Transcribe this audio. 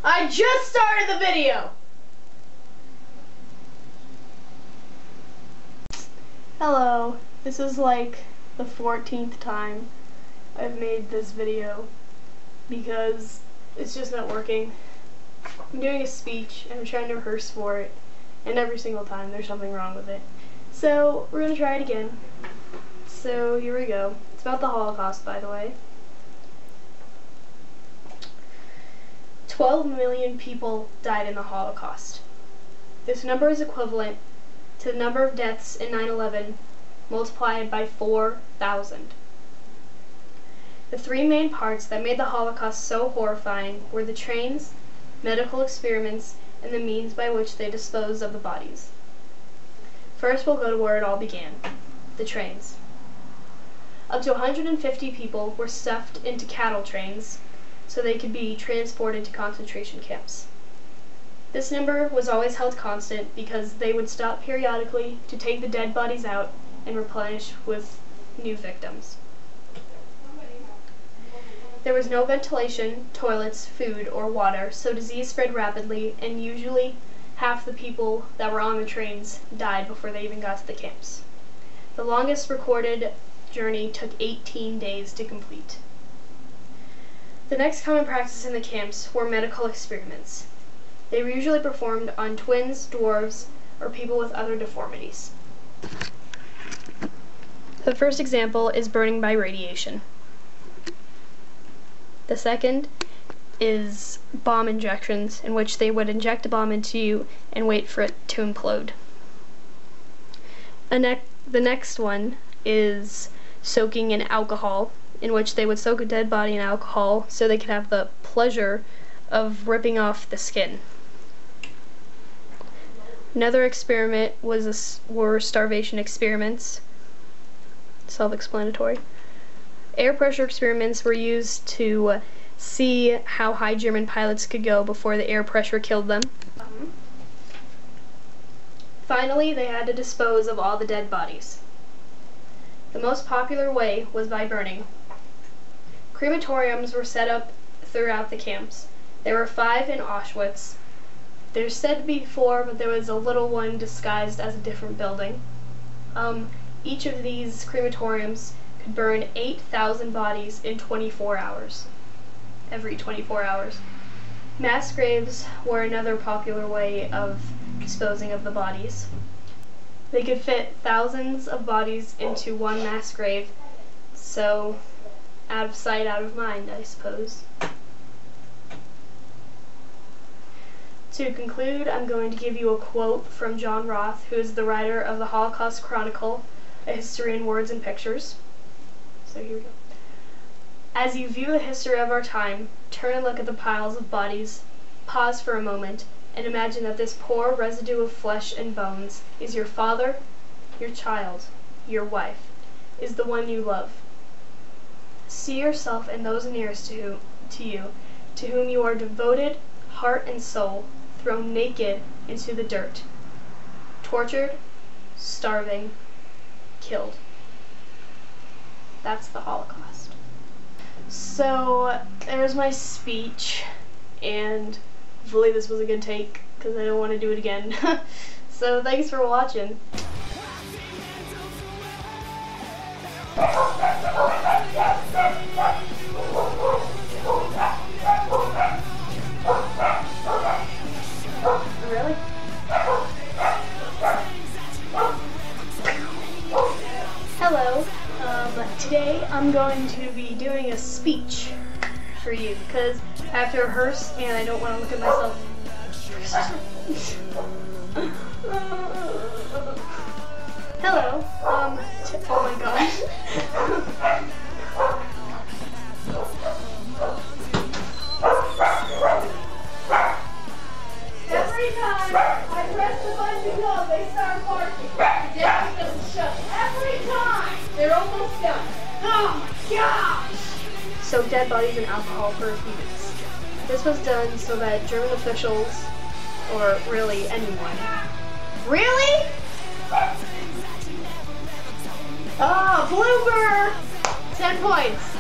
I just started the video! Hello, this is like the 14th time I've made this video because it's just not working. I'm doing a speech and I'm trying to rehearse for it, and every single time there's something wrong with it. So we're gonna try it again. So here we go. It's about the Holocaust, by the way. 12 million people died in the Holocaust. This number is equivalent to the number of deaths in 9/11 multiplied by 4,000. The three main parts that made the Holocaust so horrifying were the trains, medical experiments, and the means by which they disposed of the bodies. First, we'll go to where it all began, the trains. Up to 150 people were stuffed into cattle trains so they could be transported to concentration camps. This number was always held constant because they would stop periodically to take the dead bodies out and replenish with new victims. There was no ventilation, toilets, food, or water, so disease spread rapidly, and usually half the people that were on the trains died before they even got to the camps. The longest recorded journey took 18 days to complete. The next common practice in the camps were medical experiments. They were usually performed on twins, dwarves, or people with other deformities. The first example is burning by radiation. The second is bomb injections, in which they would inject a bomb into you and wait for it to implode. The next one is soaking in alcohol, in which they would soak a dead body in alcohol so they could have the pleasure of ripping off the skin. Another experiment were starvation experiments. Self-explanatory. Air pressure experiments were used to see how high German pilots could go before the air pressure killed them. Finally, they had to dispose of all the dead bodies. The most popular way was by burning. Crematoriums were set up throughout the camps. There were 5 in Auschwitz. There's said to be 4, but there was a little one disguised as a different building. Each of these crematoriums could burn 8,000 bodies in 24 hours. Every 24 hours. Mass graves were another popular way of disposing of the bodies. They could fit thousands of bodies into one mass grave, so out of sight, out of mind, I suppose. To conclude, I'm going to give you a quote from John Roth, who is the writer of the Holocaust Chronicle, A History in Words and Pictures. So here we go. As you view the history of our time, turn and look at the piles of bodies, pause for a moment, and imagine that this poor residue of flesh and bones is your father, your child, your wife, is the one you love. See yourself and those nearest to you, to whom you are devoted, heart and soul, thrown naked into the dirt, tortured, starving, killed. That's the Holocaust. So there's my speech, and hopefully this was a good take because I don't want to do it again. So thanks for watching. Really? Hello. Today I'm going to be doing a speech for you because I have to rehearse and I don't want to look at myself. Hello. Oh my god. Every time I press the button to go, they start barking. The desk doesn't shut. Every time! They're almost done. Oh my gosh! Soak dead bodies in alcohol for a few weeks. This was done so that German officials, or really anyone. Really? Oh, blooper! 10 points.